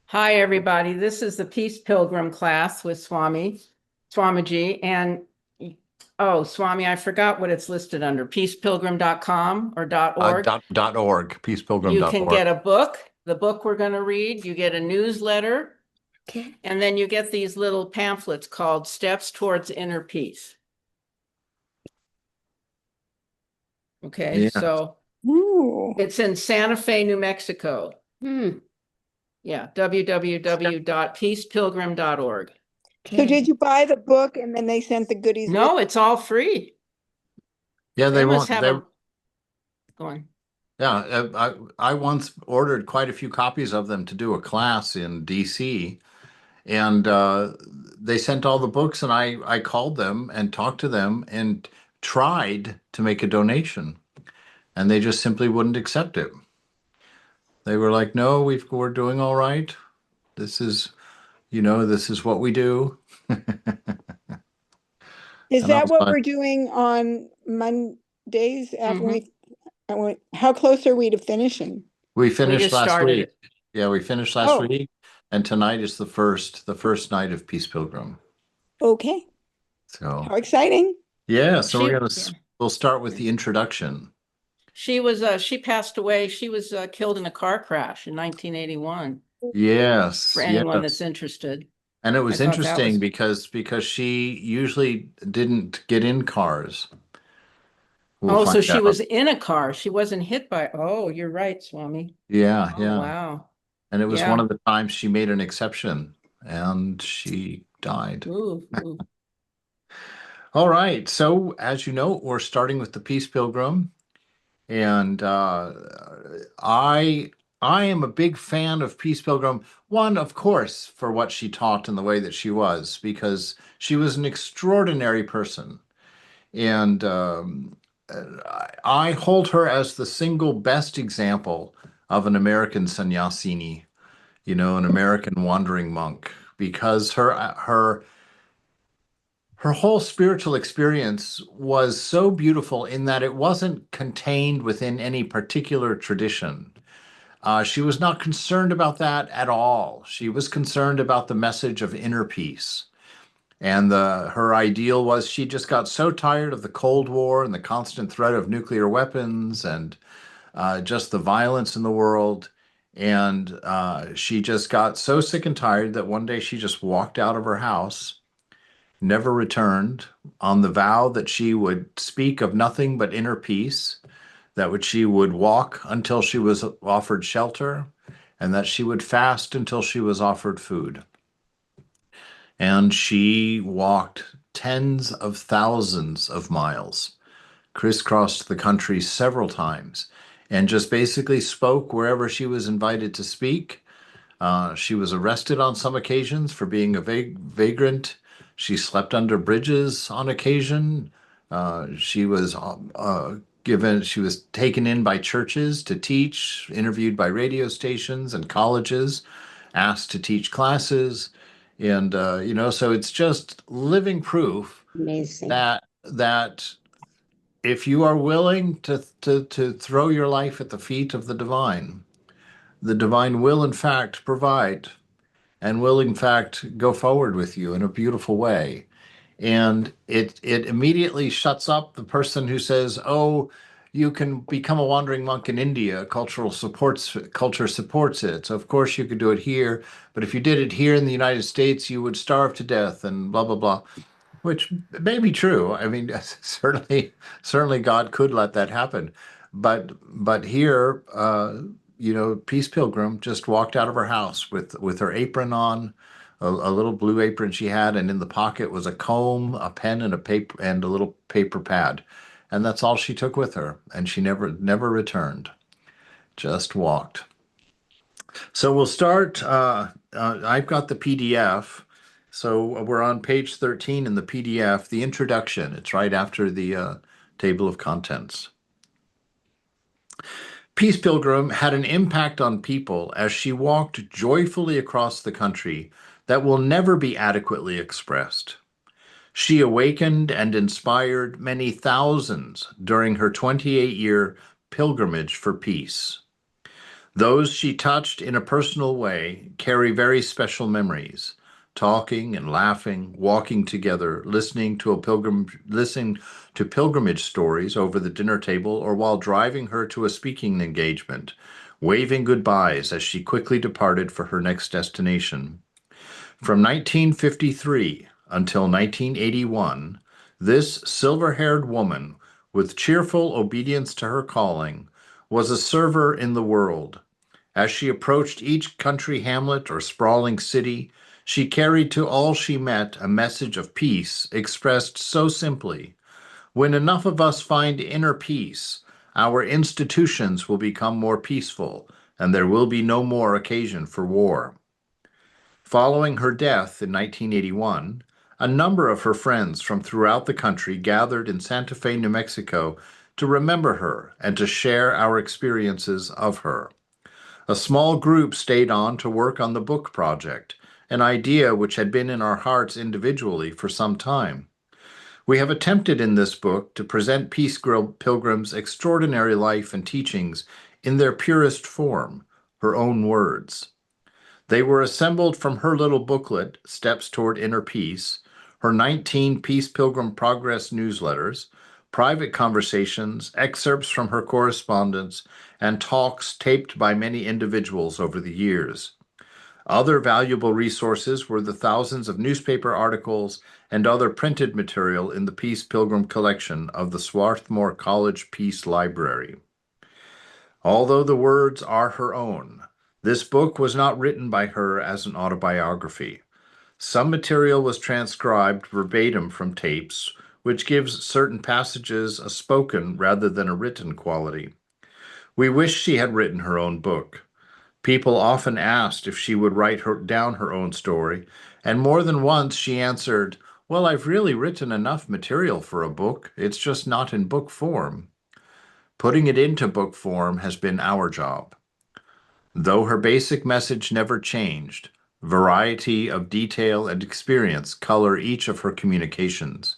Hi, everybody. This is the Peace Pilgrim class with Swamiji. And oh, Swami, I forgot what it's listed under, peacepilgrim.com or .org. .org, You can peacepilgrim.org. get a book, the book we're going to read. You get a newsletter, Okay. and then you get these little pamphlets called Steps Towards Inner Peace. Okay, Yeah. so Ooh. it's in Santa Fe, New Mexico. Hmm. Yeah, www.peacepilgrim.org. So So did did you buy the book and then they sent the goodies with? No, it's all free. Yeah, They they must won't. have They, a, go on. yeah, I once ordered quite a few copies of them to do a class in DC, and they sent all the books, and I called them and talked to them and tried to make a donation, and they just simply wouldn't accept it. They were like, "No, we're doing all right. This is, this is what we do." Is And I that was what like, we're doing on Mondays after Mhm. how close are we to finishing? we We finished just last started week. it. Yeah, we finished last Oh, week, and tonight is the first night of Peace Pilgrim. okay. So How exciting. yeah, so She, yeah. we'll start with the introduction. She passed away. She was killed in a car crash in 1981. For Yes, anyone that's yes. interested. And it I was thought that interesting was, because she usually didn't get in cars. We'll oh, find so she out. was in a car. She wasn't hit by, oh, you're right, Swami. Yeah, Oh, yeah. wow. And it was one Yeah. of the times she made an exception and she died. Ooh, ooh. All right. So as you know, we're starting with the Peace Pilgrim. And I I am a big fan of Peace Pilgrim. One, of course, for what she taught and the way that she was, because she was an extraordinary person. And I hold her as the single best example of an American sannyasini, an American wandering monk, because her whole spiritual experience was so beautiful in that it wasn't contained within any particular tradition. She was not concerned about that at all. She was concerned about the message of inner peace. And her ideal was she just got so tired of the Cold War and the constant threat of nuclear weapons and just the violence in the world. And she just got so sick and tired that one day she just walked out of her house, never returned, on the vow that she would speak of nothing but inner peace, that which she would walk until she was offered shelter, and that she would fast until she was offered food. And she walked tens of thousands of miles, crisscrossed the country several times, and just basically spoke wherever she was invited to speak. She was arrested on some occasions for being a vagrant. She slept under bridges on occasion. She was taken in by churches to teach, interviewed by radio stations and colleges, asked to teach classes. And, so it's just living proof Amazing. that if you are willing to throw your life at the feet of the divine will in fact provide and will in fact go forward with you in a beautiful way. And it immediately shuts up the person who says, "Oh, you can become a wandering monk in India. Culture supports it. So of course you could do it here. But if you did it here in the United States, you would starve to death and blah blah blah." Which may be true. I mean, certainly God could let that happen. But here, Peace Pilgrim just walked out of her house with her apron on, a little blue apron she had, and in the pocket was a comb, a pen, and a paper and a little paper pad, and that's all she took with her. And she never returned. Just walked. So we'll start. I've got the PDF. So we're on page 13 in the PDF, the introduction. It's right after the table of contents. Peace Pilgrim had an impact on people as she walked joyfully across the country that will never be adequately expressed. She awakened and inspired many thousands during her 28-year pilgrimage for peace. Those she touched in a personal way carry very special memories. Talking and laughing, walking together, listening to pilgrimage stories over the dinner table or while driving her to a speaking engagement, waving goodbyes as she quickly departed for her next destination. From 1953 until 1981, this silver-haired woman, with cheerful obedience to her calling, was a server in the world. As she approached each country hamlet or sprawling city, she carried to all she met a message of peace expressed so simply. When enough of us find inner peace, our institutions will become more peaceful, and there will be no more occasion for war. Following her death in 1981, a number of her friends from throughout the country gathered in Santa Fe, New Mexico, to remember her and to share our experiences of her. A small group stayed on to work on the book project, an idea which had been in our hearts individually for some time. We have attempted in this book to present Peace Pilgrim's extraordinary life and teachings in their purest form, her own words. They were assembled from her little booklet, Steps Toward Inner Peace, her 19 Peace Pilgrim Progress newsletters, private conversations, excerpts from her correspondence, and talks taped by many individuals over the years. Other valuable resources were the thousands of newspaper articles and other printed material in the Peace Pilgrim collection of the Swarthmore College Peace Library. Although the words are her own, this book was not written by her as an autobiography. Some material was transcribed verbatim from tapes, which gives certain passages a spoken rather than a written quality. We wish she had written her own book. People often asked if she would write down her own story, and more than once she answered, "Well, I've really written enough material for a book. It's just not in book form." Putting it into book form has been our job. Though her basic message never changed, variety of detail and experience color each of her communications.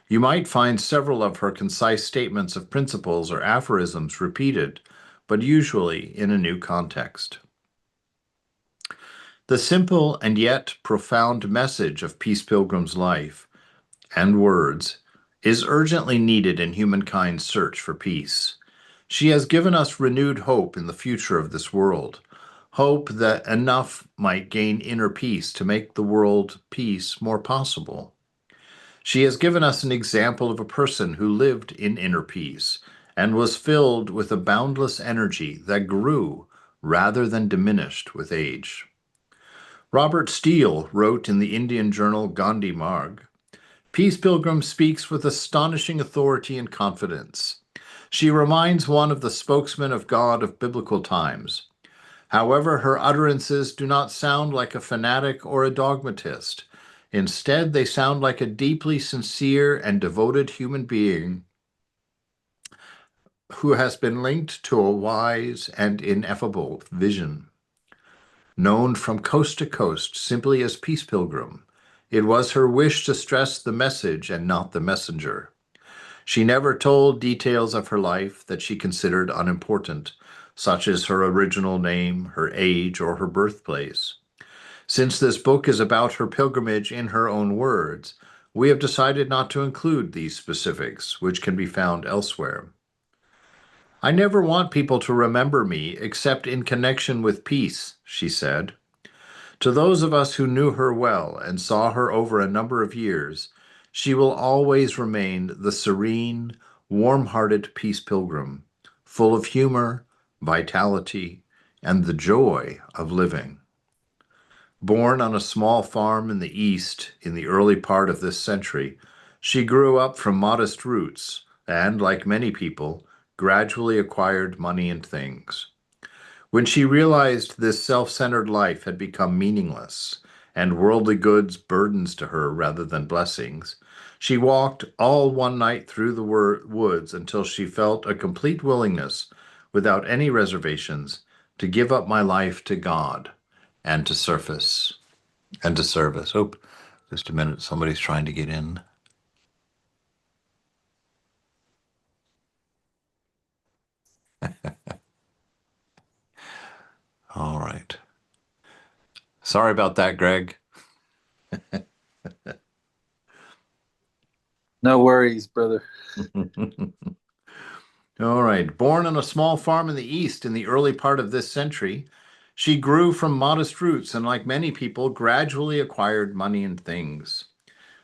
You might find several of her concise statements of principles or aphorisms repeated, but usually in a new context. The simple and yet profound message of Peace Pilgrim's life and words is urgently needed in humankind's search for peace. She has given us renewed hope in the future of this world, hope that enough might gain inner peace to make the world peace more possible. She has given us an example of a person who lived in inner peace and was filled with a boundless energy that grew rather than diminished with age. Robert Steele wrote in the Indian journal Gandhi Marg, "Peace Pilgrim speaks with astonishing authority and confidence. She reminds one of the spokesman of God of biblical times. However, her utterances do not sound like a fanatic or a dogmatist. Instead, they sound like a deeply sincere and devoted human being who has been linked to a wise and ineffable vision. Known from coast to coast simply as Peace Pilgrim, it was her wish to stress the message and not the messenger. She never told details of her life that she considered unimportant, such as her original name, her age, or her birthplace. Since this book is about her pilgrimage in her own words, we have decided not to include these specifics, which can be found elsewhere. I never want people to remember me except in connection with peace, she said. To those of us who knew her well and saw her over a number of years, she will always remain the serene, warm-hearted Peace Pilgrim, full of humor, vitality, and the joy of living. Born on a small farm in the East in the early part of this century, she grew up from modest roots and, like many people, gradually acquired money and things. When she realized this self-centered life had become meaningless and worldly goods burdens to her rather than blessings, she walked all one night through the woods until she felt a complete willingness, without any reservations, to give up my life to God and to service. Oh, just a minute, somebody's trying to get in. All right. Sorry about that, Greg. No worries, brother. All right. Born on a small farm in the East in the early part of this century, she grew from modest roots and, like many people, gradually acquired money and things.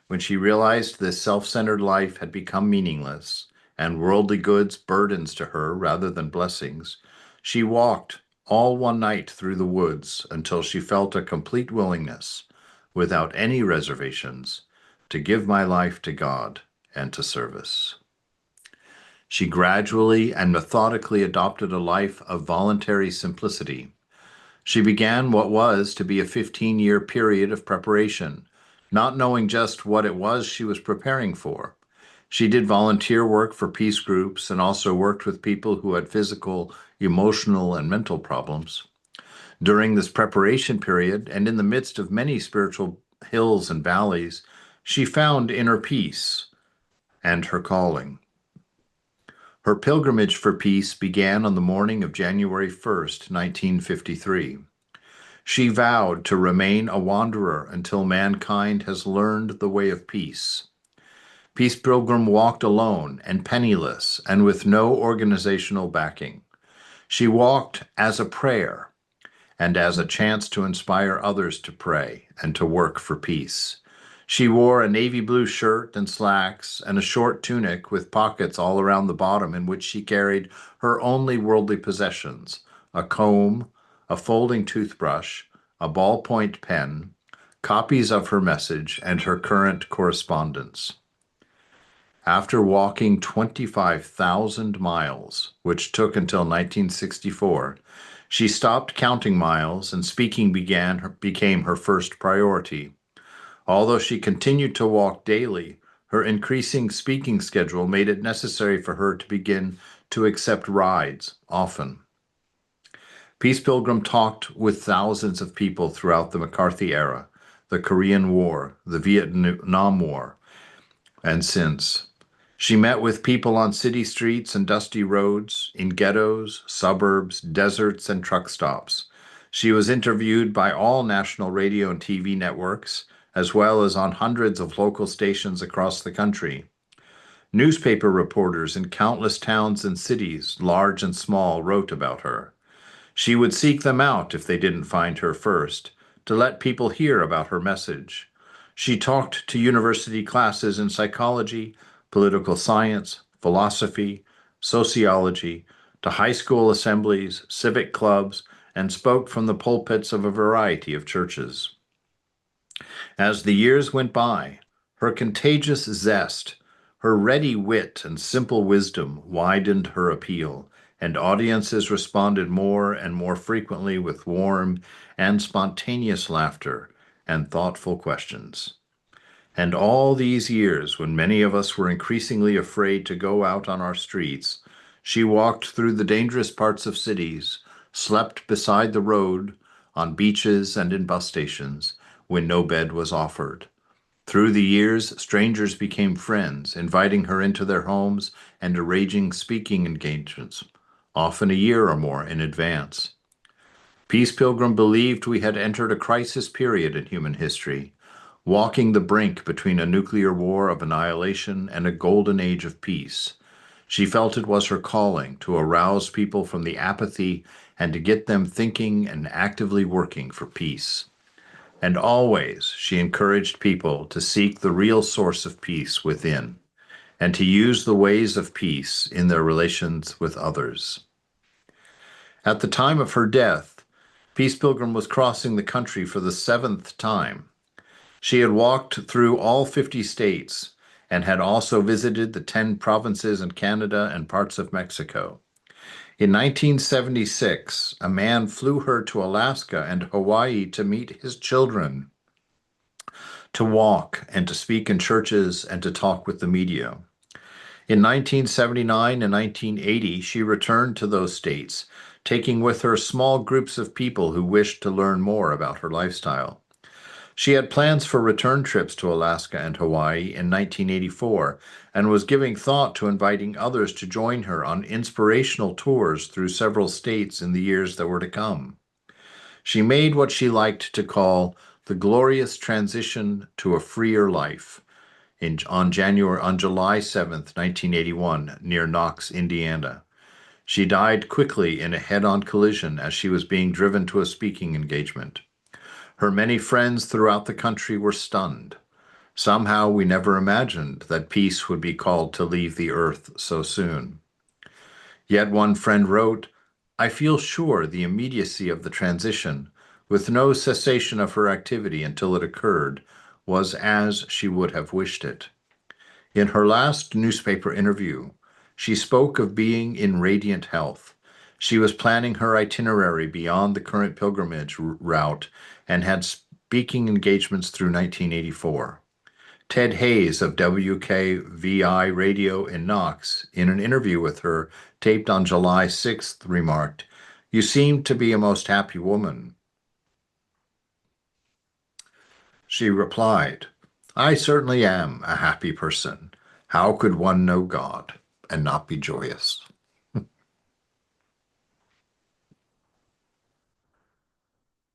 When she realized this self-centered life had become meaningless and worldly goods burdens to her rather than blessings, she walked all one night through the woods until she felt a complete willingness, without any reservations, to give my life to God and to service. She gradually and methodically adopted a life of voluntary simplicity. She began what was to be a 15-year period of preparation, not knowing just what it was she was preparing for. She did volunteer work for peace groups and also worked with people who had physical, emotional, and mental problems. During this preparation period, and in the midst of many spiritual hills and valleys, she found inner peace and her calling. Her pilgrimage for peace began on the morning of January 1st, 1953. She vowed to remain a wanderer until mankind has learned the way of peace. Peace Pilgrim walked alone and penniless and with no organizational backing. She walked as a prayer and as a chance to inspire others to pray and to work for peace. She wore a navy blue shirt and slacks and a short tunic with pockets all around the bottom in which she carried her only worldly possessions, a comb, a folding toothbrush, a ballpoint pen, copies of her message, and her current correspondence. After walking 25,000 miles, which took until 1964, she stopped counting miles and speaking became her first priority. Although she continued to walk daily, her increasing speaking schedule made it necessary for her to begin to accept rides often. Peace Pilgrim talked with thousands of people throughout the McCarthy era, the Korean War, the Vietnam War, and since. She met with people on city streets and dusty roads, in ghettos, suburbs, deserts, and truck stops. She was interviewed by all national radio and TV networks, as well as on hundreds of local stations across the country. Newspaper reporters in countless towns and cities, large and small, wrote about her. She would seek them out if they didn't find her first, to let people hear about her message. She talked to university classes in psychology, political science, philosophy, sociology, to high school assemblies, civic clubs, and spoke from the pulpits of a variety of churches. As the years went by, her contagious zest, her ready wit and simple wisdom widened her appeal, and audiences responded more and more frequently with warm and spontaneous laughter and thoughtful questions. And all these years, when many of us were increasingly afraid to go out on our streets, she walked through the dangerous parts of cities, slept beside the road, on beaches and in bus stations, when no bed was offered. Through the years, strangers became friends, inviting her into their homes and arranging speaking engagements, often a year or more in advance. Peace Pilgrim believed we had entered a crisis period in human history, walking the brink between a nuclear war of annihilation and a golden age of peace. She felt it was her calling to arouse people from the apathy and to get them thinking and actively working for peace. And always she encouraged people to seek the real source of peace within and to use the ways of peace in their relations with others. At the time of her death, Peace Pilgrim was crossing the country for the 7th time. She had walked through all 50 states and had also visited the 10 provinces in Canada and parts of Mexico. In 1976, a man flew her to Alaska and Hawaii to meet his children, to walk and to speak in churches and to talk with the media. In 1979 and 1980, she returned to those states, taking with her small groups of people who wished to learn more about her lifestyle. She had plans for return trips to Alaska and Hawaii in 1984 and was giving thought to inviting others to join her on inspirational tours through several states in the years that were to come. She made what she liked to call the glorious transition to a freer life on July 7th, 1981, near Knox, Indiana. She died quickly in a head-on collision as she was being driven to a speaking engagement. Her many friends throughout the country were stunned. Somehow we never imagined that peace would be called to leave the earth so soon. Yet one friend wrote, "I feel sure the immediacy of the transition, with no cessation of her activity until it occurred, was as she would have wished it." In her last newspaper interview, she spoke of being in radiant health. She was planning her itinerary beyond the current pilgrimage route and had speaking engagements through 1984. Ted Hayes of WKVI Radio in Knox, in an interview with her taped on July 6th, remarked, "You seem to be a most happy woman." She replied, "I certainly am a happy person. How could one know God and not be joyous?"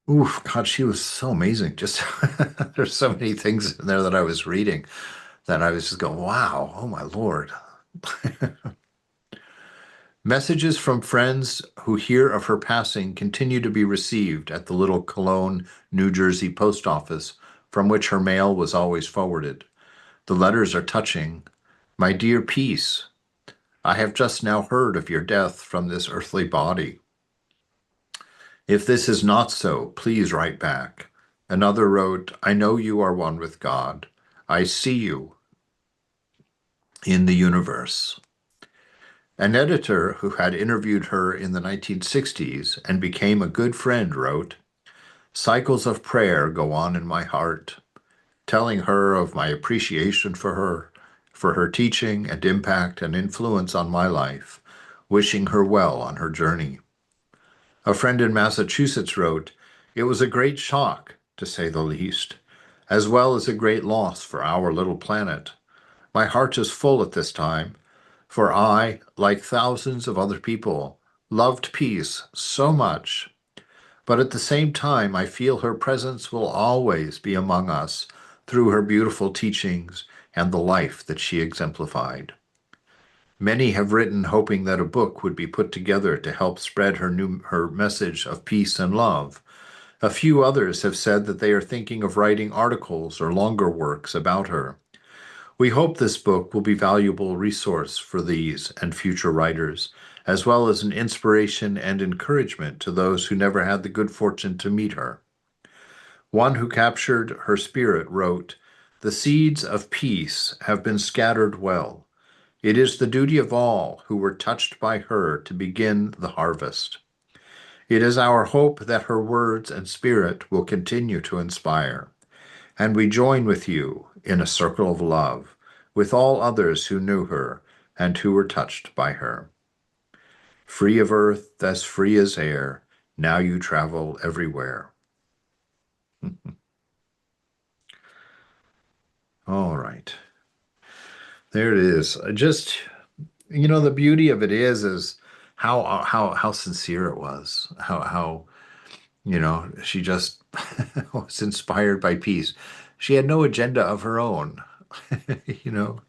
Oof, God, she was so amazing. Just there's so many things in there that I was reading that I was just going, wow, oh my Lord. Messages from friends who hear of her passing continue to be received at the little Cologne, New Jersey post office from which her mail was always forwarded. The letters are touching. "My dear Peace, I have just now heard of your death from this earthly body. If this is not so, please write back." Another wrote, "I know you are one with God. I see you in the universe." An editor who had interviewed her in the 1960s and became a good friend wrote, "Cycles of prayer go on in my heart, telling her of my appreciation for her teaching and impact and influence on my life, wishing her well on her journey." A friend in Massachusetts wrote, "It was a great shock, to say the least, as well as a great loss for our little planet. My heart is full at this time, for I, like thousands of other people, loved peace so much. But at the same time, I feel her presence will always be among us through her beautiful teachings and the life that she exemplified." Many have written hoping that a book would be put together to help spread her message of peace and love. A few others have said that they are thinking of writing articles or longer works about her. We hope this book will be a valuable resource for these and future writers, as well as an inspiration and encouragement to those who never had the good fortune to meet her. One who captured her spirit wrote, "The seeds of peace have been scattered well. It is the duty of all who were touched by her to begin the harvest. It is our hope that her words and spirit will continue to inspire, and we join with you in a circle of love with all others who knew her and who were touched by her. Free of earth, as free as air, now you travel everywhere." All right. There it is. Just, the beauty of it is how sincere it was. How she just was inspired by peace. She had no agenda of her own. you know,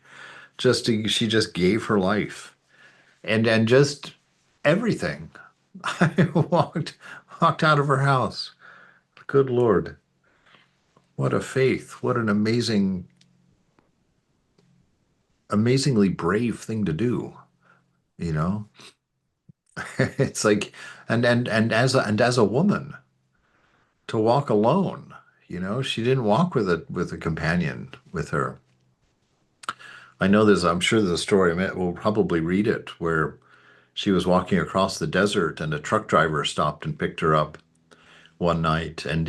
she just gave her life and just everything. I walked out of her house. Good Lord. What a faith. What an amazingly brave thing to do, you know? It's like, and as a woman to walk alone, she didn't walk with a companion with her. I'm sure there's a story, we'll probably read it, where she was walking across the desert and a truck driver stopped and picked her up one night. And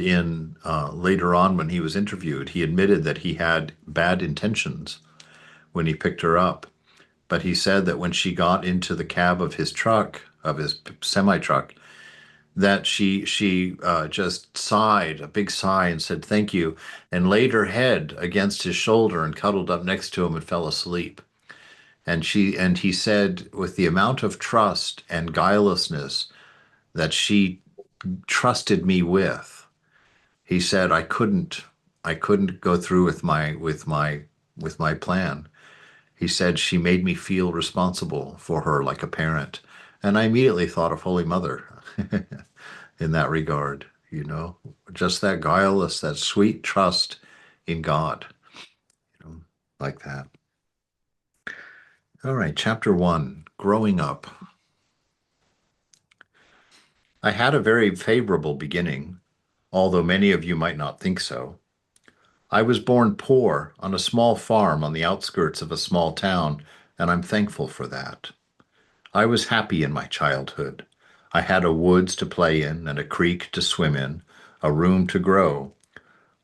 later on, when he was interviewed, he admitted that he had bad intentions when he picked her up. But he said that when she got into the cab of his truck, of his semi-truck, that she just sighed, a big sigh, and said, "Thank you," and laid her head against his shoulder and cuddled up next to him and fell asleep. And he said, with the amount of trust and guilelessness that she trusted me with. He said I couldn't go through with my plan. He said she made me feel responsible for her like a parent. And I immediately thought of Holy Mother in that regard, just that guileless, that sweet trust in God, like that. All right, chapter 1, Growing Up. I had a very favorable beginning, although many of you might not think so. I was born poor on a small farm on the outskirts of a small town, and I'm thankful for that. I was happy in my childhood. I had a woods to play in and a creek to swim in, a room to grow.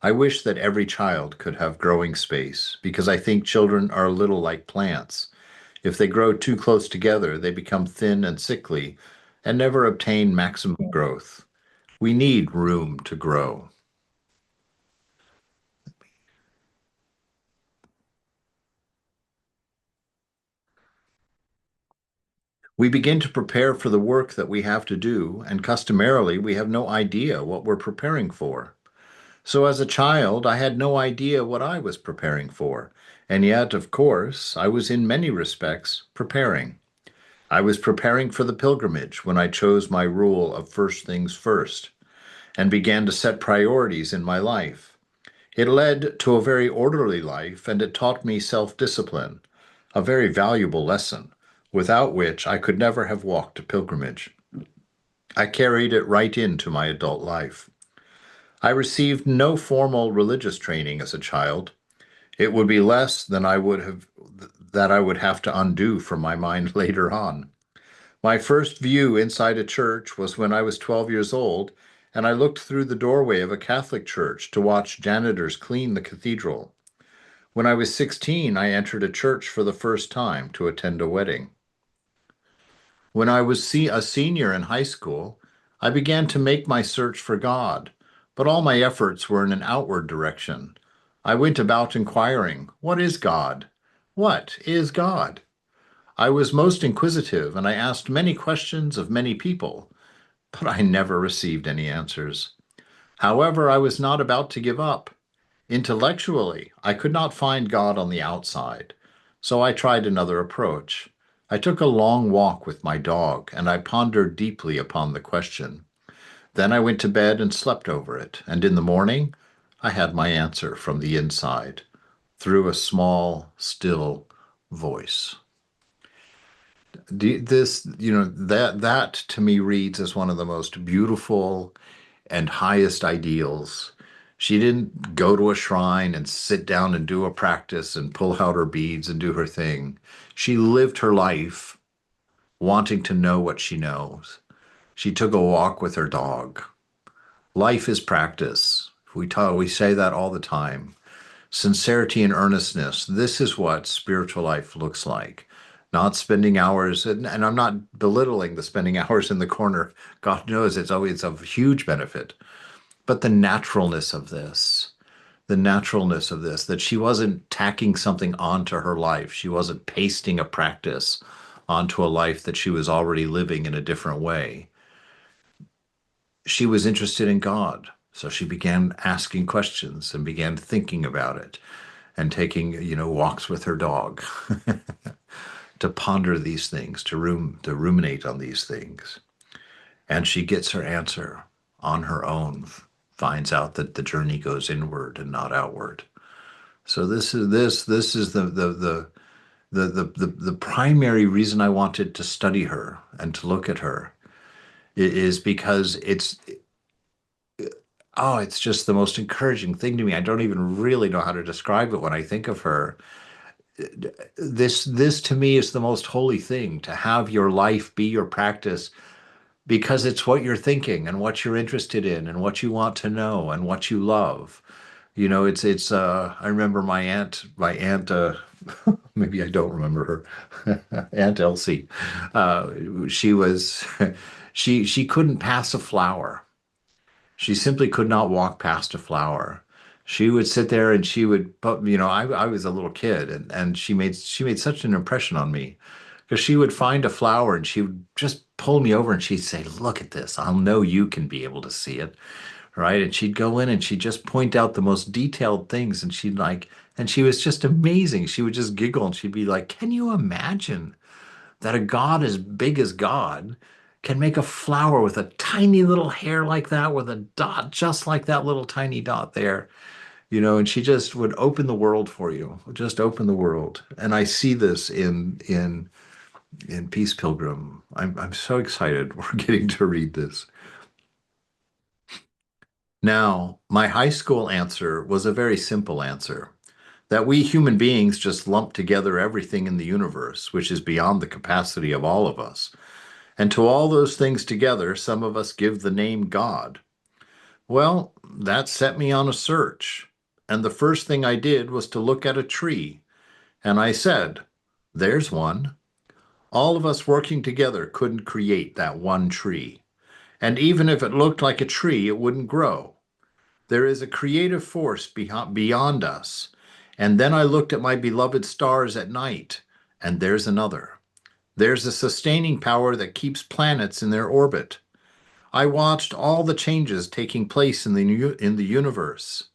I wish that every child could have growing space because I think children are a little like plants. If they grow too close together, they become thin and sickly and never obtain maximum growth. We need room to grow. We begin to prepare for the work that we have to do, and customarily we have no idea what we're preparing for. So as a child, I had no idea what I was preparing for, and yet, of course, I was in many respects preparing. I was preparing for the pilgrimage when I chose my rule of first things first and began to set priorities in my life. It led to a very orderly life, and it taught me self-discipline, a very valuable lesson, without which I could never have walked a pilgrimage. I carried it right into my adult life. I received no formal religious training as a child. It would be less than I would have to undo from my mind later on. My first view inside a church was when I was 12 years old, and I looked through the doorway of a Catholic church to watch janitors clean the cathedral. When I was 16, I entered a church for the first time to attend a wedding. When I was a senior in high school, I began to make my search for God, but all my efforts were in an outward direction. I went about inquiring, "What is God? What is God?" I was most inquisitive, and I asked many questions of many people, but I never received any answers. However, I was not about to give up. Intellectually, I could not find God on the outside, so I tried another approach. I took a long walk with my dog, and I pondered deeply upon the question. Then I went to bed and slept over it, and in the morning, I had my answer from the inside, through a small, still voice. That to me reads as one of the most beautiful and highest ideals. She didn't go to a shrine and sit down and do a practice and pull out her beads and do her thing. She lived her life wanting to know what she knows. She took a walk with her dog. Life is practice. We say that all the time. Sincerity and earnestness. This is what spiritual life looks like. Not spending hours, and I'm not belittling the spending hours in the corner. God knows it's always of huge benefit. But the naturalness of this, that she wasn't tacking something onto her life. She wasn't pasting a practice onto a life that she was already living in a different way. She was interested in God. So she began asking questions and began thinking about it and taking, walks with her dog to ponder these things, to ruminate on these things. And she gets her answer on her own, finds out that the journey goes inward and not outward. So this is the primary reason I wanted to study her and to look at her is because it's just the most encouraging thing to me. I don't even really know how to describe it when I think of her. This to me is the most holy thing, to have your life be your practice, because it's what you're thinking and what you're interested in and what you want to know and what you love. I remember my aunt, maybe I don't remember her, Aunt Elsie. She was, she couldn't pass a flower. She simply could not walk past a flower. She would sit there and she would, but I was a little kid, and she made such an impression on me, because she would find a flower and she would just pull me over and she'd say, look at this. I'll know you can be able to see it. Right. And she'd go in and she'd just point out the most detailed things. And she'd like, and she was just amazing. She would just giggle and she'd be like, can you imagine that a God as big as God can make a flower with a tiny little hair like that, with a dot just like that little tiny dot there? And she just would open the world for you, just open the world. And I see this in Peace Pilgrim. I'm so excited we're getting to read this. Now, my high school answer was a very simple answer, that we human beings just lump together everything in the universe, which is beyond the capacity of all of us. And to all those things together, some of us give the name God. Well, that set me on a search. And the first thing I did was to look at a tree. And I said, there's one. All of us working together couldn't create that one tree. And even if it looked like a tree, it wouldn't grow. There is a creative force beyond us. And then I looked at my beloved stars at night, and there's another. There's a sustaining power that keeps planets in their orbit. I watched all the changes taking place in the universe.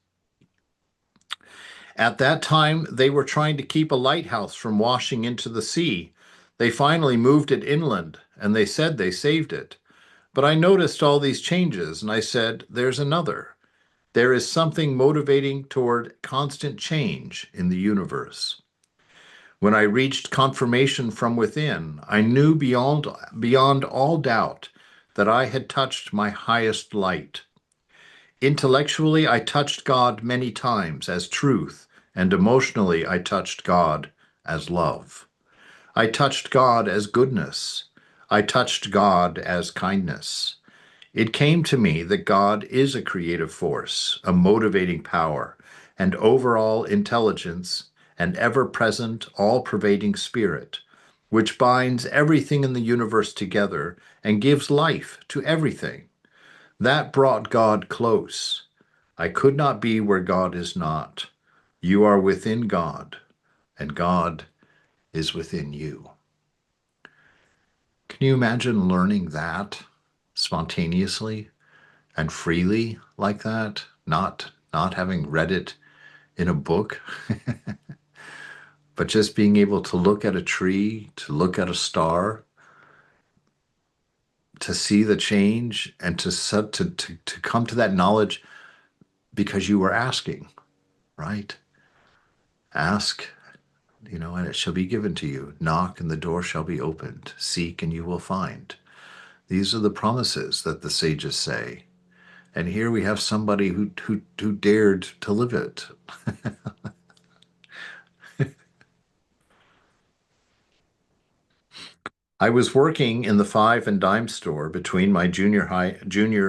At that time, they were trying to keep a lighthouse from washing into the sea. They finally moved it inland, and they said they saved it. But I noticed all these changes, and I said, there's another. There is something motivating toward constant change in the universe. When I reached confirmation from within, I knew beyond all doubt that I had touched my highest light. Intellectually, I touched God many times as truth, and emotionally, I touched God as love. I touched God as goodness. I touched God as kindness. It came to me that God is a creative force, a motivating power, and overall intelligence, an ever-present, all-pervading spirit, which binds everything in the universe together and gives life to everything. That brought God close. I could not be where God is not. You are within God, and God is within you. Can you imagine learning that spontaneously and freely like that? Not having read it in a book, but just being able to look at a tree, to look at a star, to see the change, and to come to that knowledge because you were asking, right? Ask, and it shall be given to you. Knock, and the door shall be opened. Seek, and you will find. These are the promises that the sages say. And here we have somebody who dared to live it. I was working in the five and dime store between my junior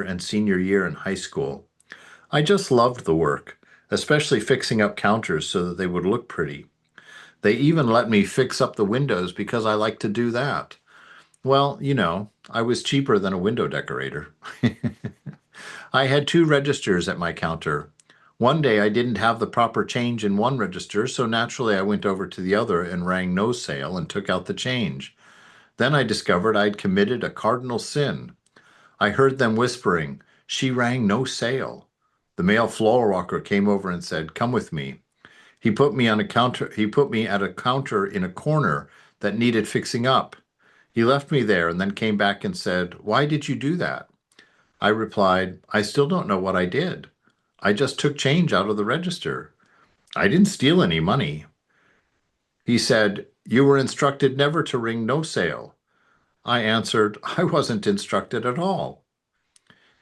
and senior year in high school. I just loved the work, especially fixing up counters so that they would look pretty. They even let me fix up the windows because I like to do that. Well, I was cheaper than a window decorator. I had two registers at my counter. One day I didn't have the proper change in one register, so naturally I went over to the other and rang no sale and took out the change. Then I discovered I'd committed a cardinal sin. I heard them whispering, "She rang no sale." The male floor walker came over and said, "Come with me." He put me at a counter in a corner that needed fixing up. He left me there and then came back and said, "Why did you do that?" I replied, "I still don't know what I did. I just took change out of the register. I didn't steal any money." He said, "You were instructed never to ring no sale." I answered, "I wasn't instructed at all."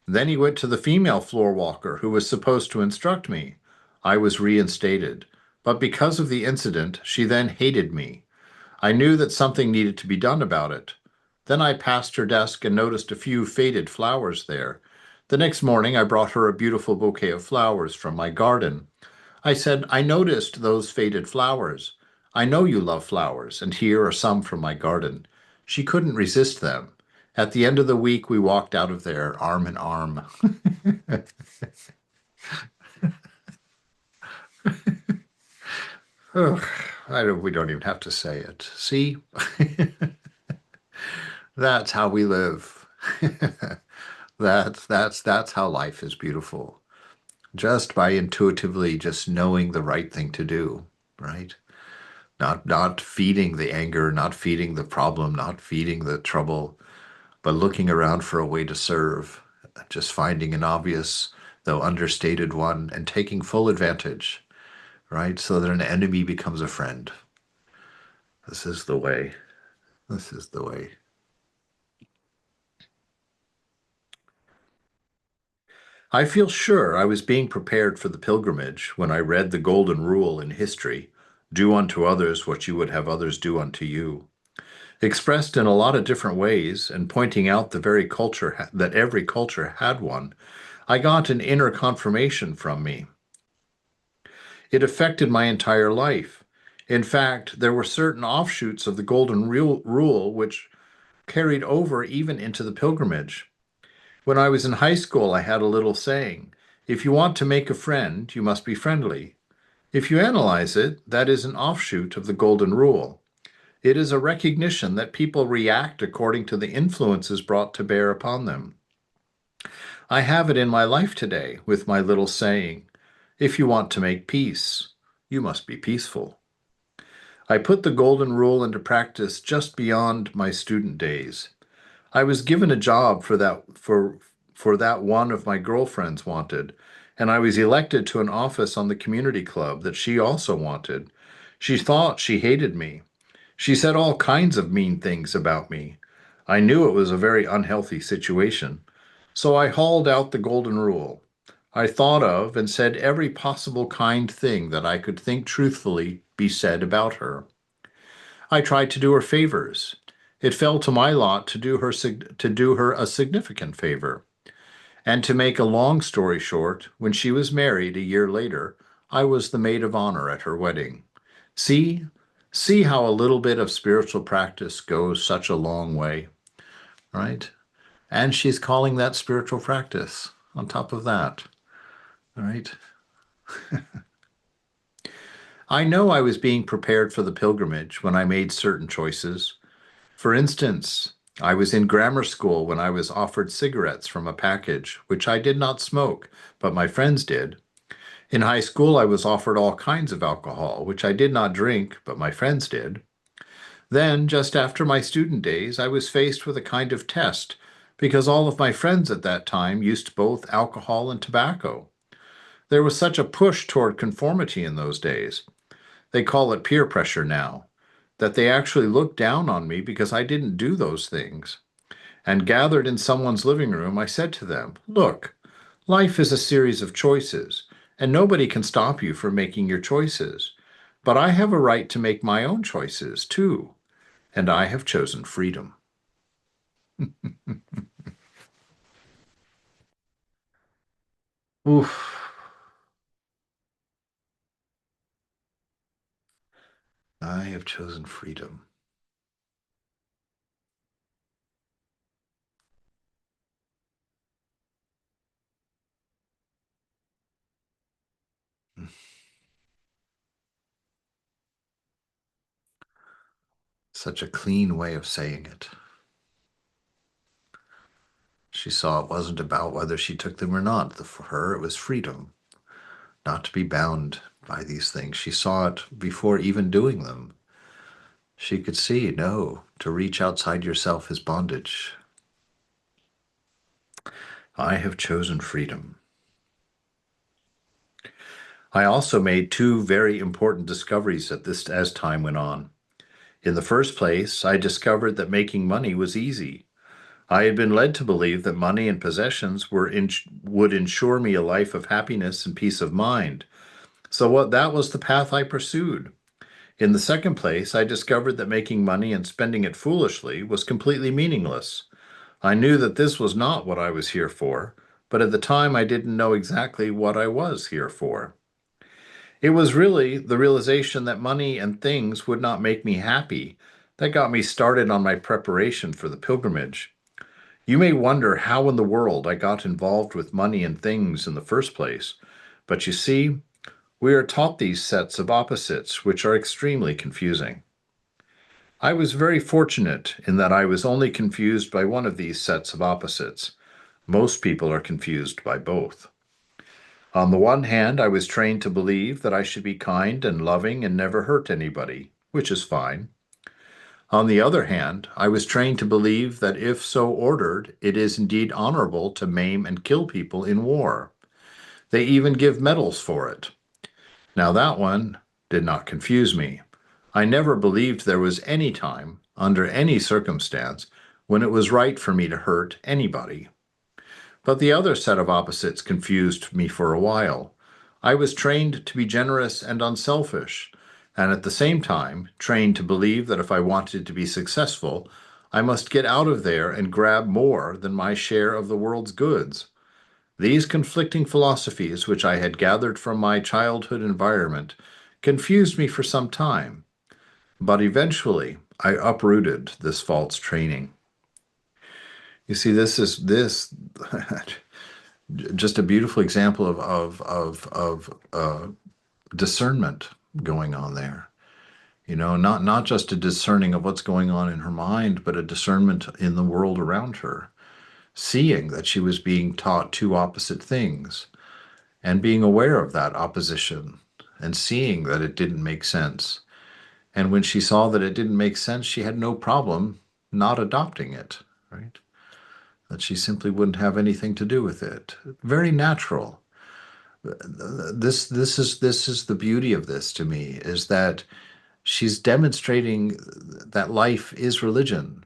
Then he went to the female floor walker who was supposed to instruct me. I was reinstated. But because of the incident, she then hated me. I knew that something needed to be done about it. Then I passed her desk and noticed a few faded flowers there. The next morning, I brought her a beautiful bouquet of flowers from my garden. I said, "I noticed those faded flowers. I know you love flowers, and here are some from my garden." She couldn't resist them. At the end of the week, we walked out of there arm in arm. Oh, we don't even have to say it. See? That's how we live. That's how life is beautiful. Just by intuitively just knowing the right thing to do, right? Not feeding the anger, not feeding the problem, not feeding the trouble, but looking around for a way to serve, just finding an obvious, though understated one, and taking full advantage, right? So that an enemy becomes a friend. This is the way. This is the way. I feel sure I was being prepared for the pilgrimage when I read the golden rule in history, do unto others what you would have others do unto you, expressed in a lot of different ways and pointing out the very culture that every culture had one. I got an inner confirmation from me. It affected my entire life. In fact, there were certain offshoots of the golden rule which carried over even into the pilgrimage. When I was in high school, I had a little saying, if you want to make a friend, you must be friendly. If you analyze it, that is an offshoot of the golden rule. It is a recognition that people react according to the influences brought to bear upon them. I have it in my life today with my little saying, if you want to make peace, you must be peaceful. I put the golden rule into practice just beyond my student days. I was given a job for that one of my girlfriends wanted, and I was elected to an office on the community club that she also wanted. She thought she hated me. She said all kinds of mean things about me. I knew it was a very unhealthy situation, so I hauled out the golden rule. I thought of and said every possible kind thing that I could think truthfully be said about her. I tried to do her favors. It fell to my lot to do her a significant favor. And to make a long story short, when she was married a year later, I was the maid of honor at her wedding. See, see how a little bit of spiritual practice goes such a long way, right? And she's calling that spiritual practice on top of that, right? I know I was being prepared for the pilgrimage when I made certain choices. For instance, I was in grammar school when I was offered cigarettes from a package, which I did not smoke, but my friends did. In high school, I was offered all kinds of alcohol, which I did not drink, but my friends did. Then, just after my student days, I was faced with a kind of test, because all of my friends at that time used both alcohol and tobacco. There was such a push toward conformity in those days. They call it peer pressure now, that they actually looked down on me because I didn't do those things. And gathered in someone's living room, I said to them, look, life is a series of choices, and nobody can stop you from making your choices. But I have a right to make my own choices, too, and I have chosen freedom. Oof. I have chosen freedom. Such a clean way of saying it. She saw it wasn't about whether she took them or not. For her, it was freedom, not to be bound by these things. She saw it before even doing them. She could see, no, to reach outside yourself is bondage. I have chosen freedom. I also made two very important discoveries as time went on. In the first place, I discovered that making money was easy. I had been led to believe that money and possessions would ensure me a life of happiness and peace of mind. So that was the path I pursued. In the second place, I discovered that making money and spending it foolishly was completely meaningless. I knew that this was not what I was here for, but at the time I didn't know exactly what I was here for. It was really the realization that money and things would not make me happy that got me started on my preparation for the pilgrimage. You may wonder how in the world I got involved with money and things in the first place, but you see, we are taught these sets of opposites, which are extremely confusing. I was very fortunate in that I was only confused by one of these sets of opposites. Most people are confused by both. On the one hand, I was trained to believe that I should be kind and loving and never hurt anybody, which is fine. On the other hand, I was trained to believe that if so ordered, it is indeed honorable to maim and kill people in war. They even give medals for it. Now that one did not confuse me. I never believed there was any time, under any circumstance, when it was right for me to hurt anybody. But the other set of opposites confused me for a while. I was trained to be generous and unselfish, and at the same time trained to believe that if I wanted to be successful, I must get out of there and grab more than my share of the world's goods. These conflicting philosophies, which I had gathered from my childhood environment, confused me for some time, but eventually I uprooted this false training. You see, this is just a beautiful example of discernment going on there. You know, not just a discerning of what's going on in her mind, but a discernment in the world around her, seeing that she was being taught two opposite things and being aware of that opposition and seeing that it didn't make sense. And when she saw that it didn't make sense, she had no problem not adopting it, right? That she simply wouldn't have anything to do with it. Very natural. This is the beauty of this to me, is that she's demonstrating that life is religion,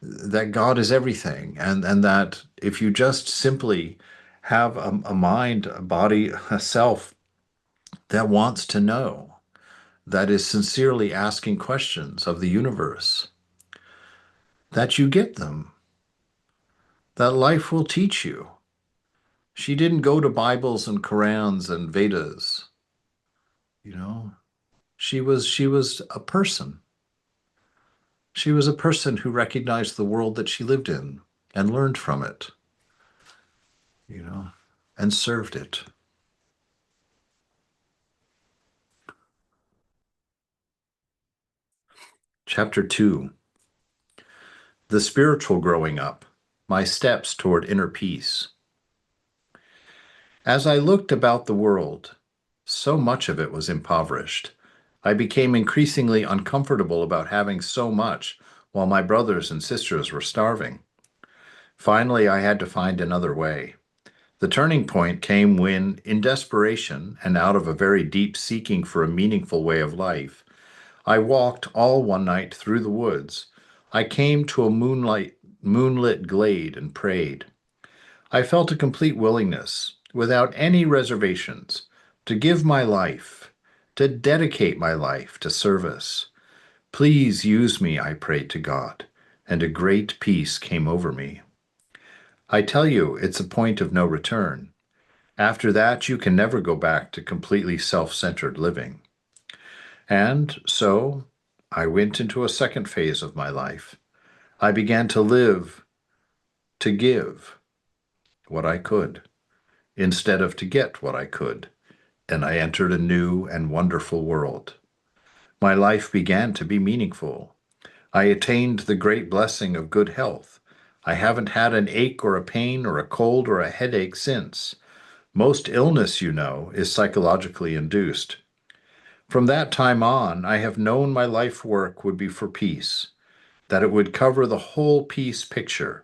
that God is everything, and that if you just simply have a mind, a body, a self that wants to know, that is sincerely asking questions of the universe, that you get them, that life will teach you. She didn't go to Bibles and Qurans and Vedas, you know. She was a person. She was a person who recognized the world that she lived in and learned from it, you know, and served it. Chapter 2. The Spiritual Growing Up, My Steps Toward Inner Peace. As I looked about the world, so much of it was impoverished. I became increasingly uncomfortable about having so much while my brothers and sisters were starving. Finally, I had to find another way. The turning point came when, in desperation and out of a very deep seeking for a meaningful way of life, I walked all one night through the woods. I came to a moonlit glade and prayed. I felt a complete willingness, without any reservations, to give my life, to dedicate my life to service. Please use me, I prayed to God, and a great peace came over me. I tell you, it's a point of no return. After that, you can never go back to completely self-centered living. And so, I went into a second phase of my life. I began to live, to give what I could, instead of to get what I could, and I entered a new and wonderful world. My life began to be meaningful. I attained the great blessing of good health. I haven't had an ache or a pain or a cold or a headache since. Most illness, you know, is psychologically induced. From that time on, I have known my life work would be for peace, that it would cover the whole peace picture,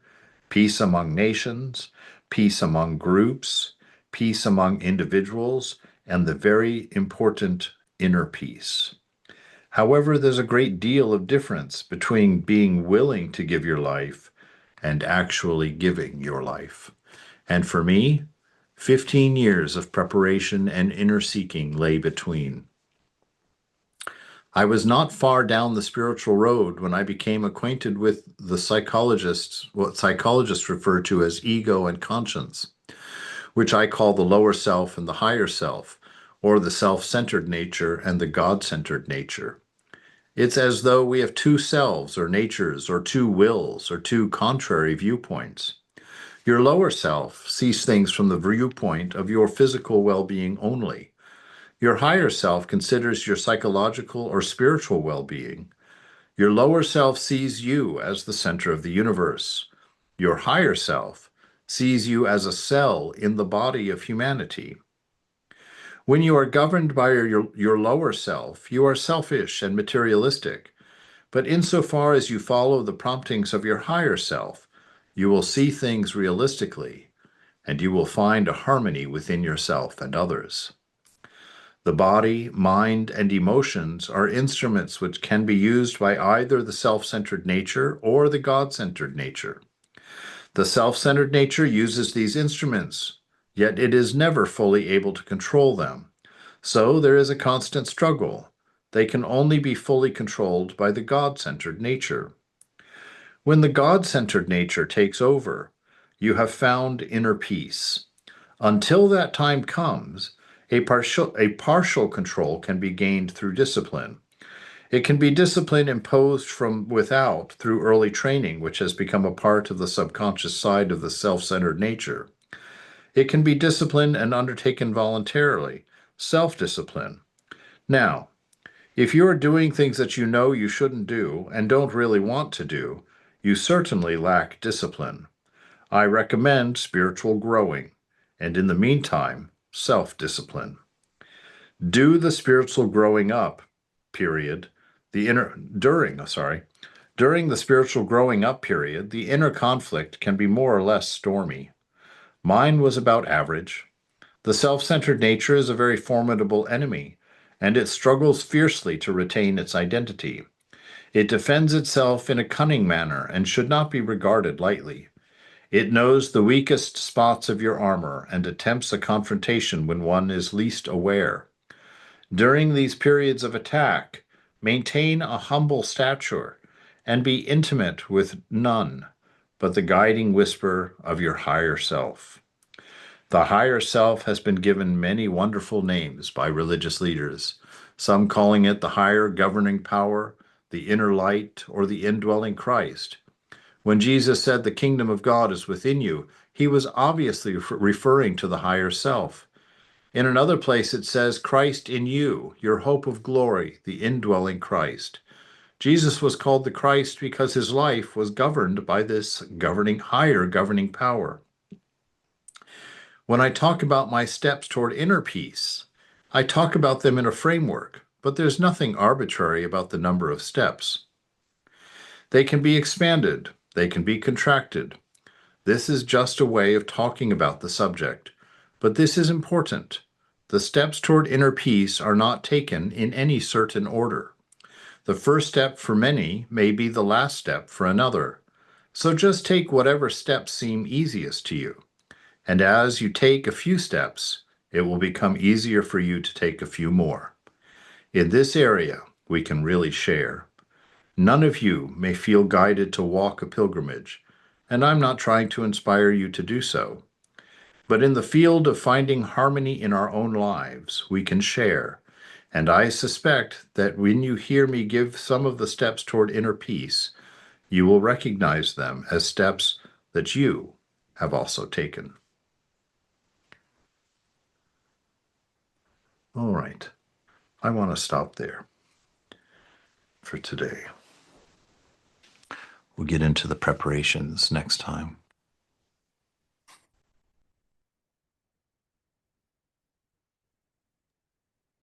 peace among nations, peace among groups, peace among individuals, and the very important inner peace. However, there's a great deal of difference between being willing to give your life and actually giving your life. And for me, 15 years of preparation and inner seeking lay between. I was not far down the spiritual road when I became acquainted with what psychologists refer to as ego and conscience, which I call the lower self and the higher self, or the self-centered nature and the God-centered nature. It's as though we have two selves or natures or two wills or two contrary viewpoints. Your lower self sees things from the viewpoint of your physical well-being only. Your higher self considers your psychological or spiritual well-being. Your lower self sees you as the center of the universe. Your higher self sees you as a cell in the body of humanity. When you are governed by your lower self, you are selfish and materialistic. But insofar as you follow the promptings of your higher self, you will see things realistically, and you will find a harmony within yourself and others. The body, mind, and emotions are instruments which can be used by either the self-centered nature or the God-centered nature. The self-centered nature uses these instruments, yet it is never fully able to control them. So there is a constant struggle. They can only be fully controlled by the God-centered nature. When the God-centered nature takes over, you have found inner peace. Until that time comes, a partial control can be gained through discipline. It can be discipline imposed from without through early training, which has become a part of the subconscious side of the self-centered nature. It can be discipline and undertaken voluntarily, self-discipline. Now, if you are doing things that you know you shouldn't do and don't really want to do, you certainly lack discipline. I recommend spiritual growing, and in the meantime, self-discipline. Do the spiritual growing up period, during the spiritual growing up period, the inner conflict can be more or less stormy. Mine was about average. The self-centered nature is a very formidable enemy, and it struggles fiercely to retain its identity. It defends itself in a cunning manner and should not be regarded lightly. It knows the weakest spots of your armor and attempts a confrontation when one is least aware. During these periods of attack, maintain a humble stature and be intimate with none but the guiding whisper of your higher self. The higher self has been given many wonderful names by religious leaders, some calling it the higher governing power, the inner light, or the indwelling Christ. When Jesus said the kingdom of God is within you, he was obviously referring to the higher self. In another place it says, Christ in you, your hope of glory, the indwelling Christ. Jesus was called the Christ because his life was governed by this higher governing power. When I talk about my steps toward inner peace, I talk about them in a framework, but there's nothing arbitrary about the number of steps. They can be expanded, they can be contracted. This is just a way of talking about the subject, but this is important. The steps toward inner peace are not taken in any certain order. The first step for many may be the last step for another. So just take whatever steps seem easiest to you. And as you take a few steps, it will become easier for you to take a few more. In this area, we can really share. None of you may feel guided to walk a pilgrimage, and I'm not trying to inspire you to do so. But in the field of finding harmony in our own lives, we can share. And I suspect that when you hear me give some of the steps toward inner peace, you will recognize them as steps that you have also taken. All right, I want to stop there for today. We'll get into the preparations next time.